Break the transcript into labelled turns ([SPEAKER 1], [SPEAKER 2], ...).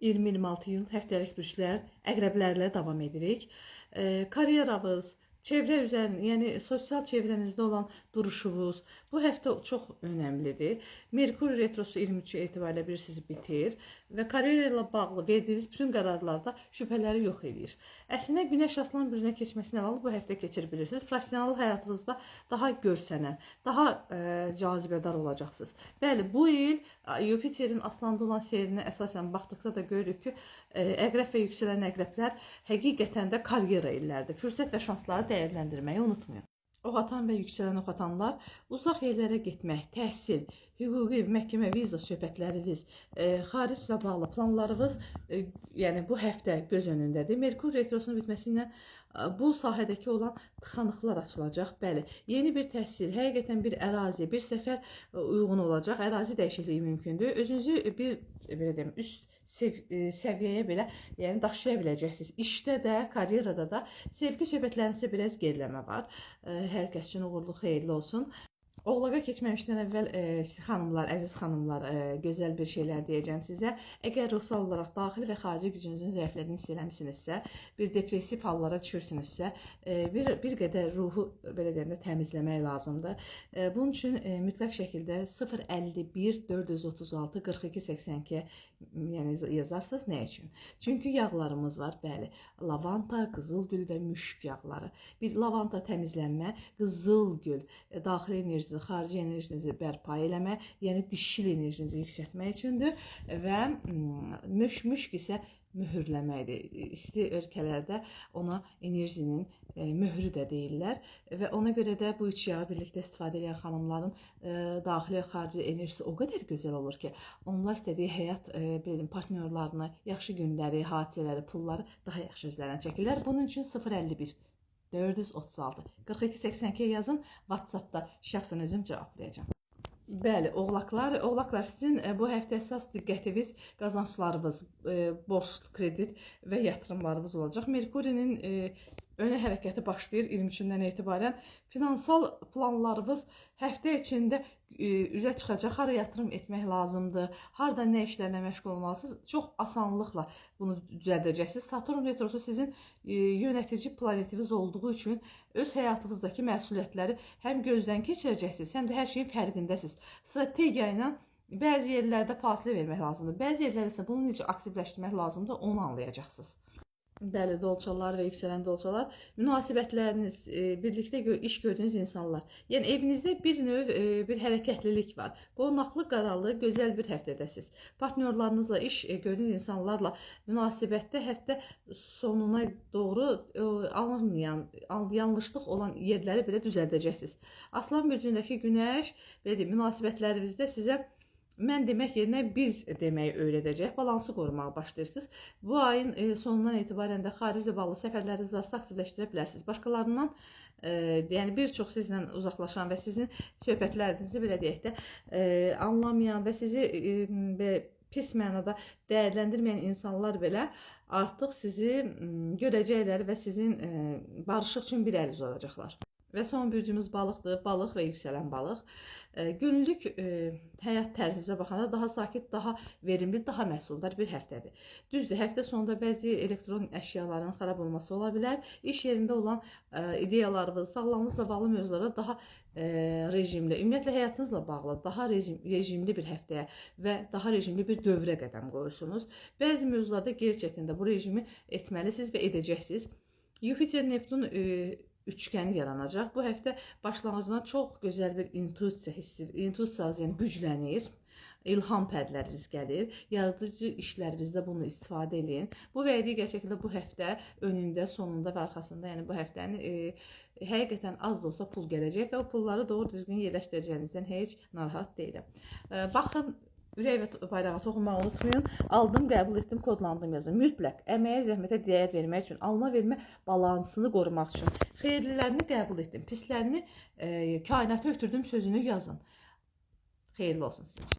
[SPEAKER 1] 20-26 iyun həftəlik bürclər əqrəblərlə davam edirik. Karyeranız, çevrə üzərində, yəni sosial çevrənizdə olan duruşunuz bu həftə çox önəmlidir. Merkur retrosu 23 etibarilə bilirsiniz bitir və karyera ilə bağlı verdiyiniz bütün qərarlarda şübhələri yox edir. Əslində Günəş Aslan bürcünə keçməsinə bağlı bu həftə keçir bilirsiniz. Professional həyatınızda daha görsənən, daha cazibədar olacaqsınız. Bəli, bu il Yupiterin Aslanda olan seyrinə əsasən baxdıqda da görürük ki, əqrəb və yüksələn əqrəblər həqiqətən də karyera illərdir. Fürsət və şansları dəyərləndirməyi unutmayın. Oxatan və yüksələn oxatanlar uzaq yerlərə getmək, təhsil, hüquqi, məhkəmə, viza söhbətləriniz, xariclə bağlı planlarınız yəni bu həftə göz önündədir. Merkur retrosunun bitməsi ilə bu sahədəki olan tıxanıqlar açılacaq. Bəli, yeni bir təhsil, həqiqətən bir ərazi, bir səfər uyğun olacaq. Ərazi dəyişikliyi mümkündür. Özünüzü bir belə deyim, üst səviyyəyə belə yəni daşıya biləcəksiniz. İşdə də, karyerada da sevgi söhbətlərinizdə biraz geriləmə var. Hər kəs üçün uğurlu, xeyirli olsun. Oğlağa keçməmişdən əvvəl xanımlar, əziz xanımlar, gözəl bir şeylər deyəcəm sizə. Əgər ruhsal olaraq daxili və xarici gücünüzün zəiflədiyini hiss eləmişsinizsə, bir depressiv hallara düşürsünüzsə, bir qədər ruhu belə deyəndə təmizləmək lazımdır. Bunun üçün mütləq şəkildə 051 436 42 82 yəni yazarsınız. Nə üçün? Çünki yağlarımız var, bəli. Lavanta, qızılgül və müşk yağları. Bir lavanta təmizlənmə, qızılgül daxili enerji, xarici enerjinizi bərpa eləmək, yəni dişil enerjinizi yüksəltmək üçündür və müşk isə mühürləməkdir. İsti ölkələrdə ona enerjinin mührü də deyirlər və ona görə də bu üç yağı birlikdə istifadə edən xanımların daxili və xarici enerjisi o qədər gözəl olur ki, onlar istədiyi həyat partnyorlarını, yaxşı günləri, hadisələri, pulları daha yaxşı özlərinə çəkirlər. Bunun üçün 051 436 42 82 yazın, WhatsAppda şəxsən özüm cavablayacağım. Bəli, oğlaqlar sizin bu həftə əsas diqqətiniz qazanclarınız, borc, kredit və yatırımlarınız olacaq. Merkurinin önə hərəkəti başlayır 23-dən etibarən. Finansal planlarınız həftə içində üzə çıxacaq. Hara yatırım etmək lazımdır, harada nə işlərlə məşğul olmalısınız. Çox asanlıqla bunu düzəldəcəksiniz. Saturn retrosu sizin yönetici planetiniz olduğu üçün öz həyatınızdakı məsuliyyətləri həm gözdən keçirəcəksiniz, həm də hər şeyin fərqindəsiniz. Strategiya ilə bəzi yerlərdə fasilə vermək lazımdır. Bəzi yerlərdə isə bunu necə aktivləşdirmək lazımdır, onu anlayacaqsınız. Bəli, dolçalar və yüksələn dolçalar, münasibətləriniz, birlikdə iş gördüyünüz insanlar. Yəni evinizdə bir növ bir hərəkətlilik var. Qonaqlı, qaralı, gözəl bir həftədəsiz. Partnyorlarınızla, iş gördüyünüz insanlarla münasibətdə həftə sonuna doğru yanlışlıq olan yerləri belə düzəldəcəksiniz. Aslan bürcündəki Günəş, belə deyim, münasibətlərinizdə sizə mən demək yerinə biz deməyi öyrədəcək, balansı qorumağa başlayırsınız. Bu ayın sonundan etibarən də xariclə bağlı səfərlərinizi aktivləşdirə bilərsiniz. Başqalarından, yəni bir çox sizlə uzaqlaşan və sizin söhbətlərinizi belə deyək də anlamayan və sizi pis mənada dəyərləndirməyən insanlar belə artıq sizi görəcəklər və sizin barışıq üçün bir əl uzadacaqlar. Və son bürcümüz balıqdır, balıq və yüksələn balıq. Günlük həyat tərzinizə baxanda daha sakit, daha verimli, daha məhsuldar bir həftədir. Düzdür, həftə sonunda bəzi elektron əşyaların xarab olması ola bilər. İş yerində olan ideyalarınız, sağlamlıqla bağlı mövzulara daha rejimli, ümumiyyətlə həyatınızla bağlı daha rejimli bir həftəyə və daha rejimli bir dövrə qədəm qoyursunuz. Bəzi mövzularda gerçəkdən də bu rejimi etməlisiniz və edəcəksiniz. Yupiter, Neptun üçgəni yaranacaq. Bu həftə başlanğıcından çox gözəl bir intuisiyanız yəni güclənir. İlham pərləriniz gəlir. Yaradıcı işlərinizdə bunu istifadə edin. Bu və digər şəkildə bu həftə önündə, sonunda və arxasında, yəni bu həftənin həqiqətən az da olsa pul gələcək və o pulları doğru düzgün yerləşdirəcəyinizdən heç narahat deyiləm. Baxın, ürək və bayrağa toxunmağı unutmayın. Aldım, qəbul etdim, kodlandım yazın. Mütləq əməyə, zəhmətə dəyər vermək üçün, alma vermə balansını qorumaq üçün. Xeyirlilərini qəbul etdim, pislərini kainata ötürdüm sözünü yazın. Xeyirli olsun sizə.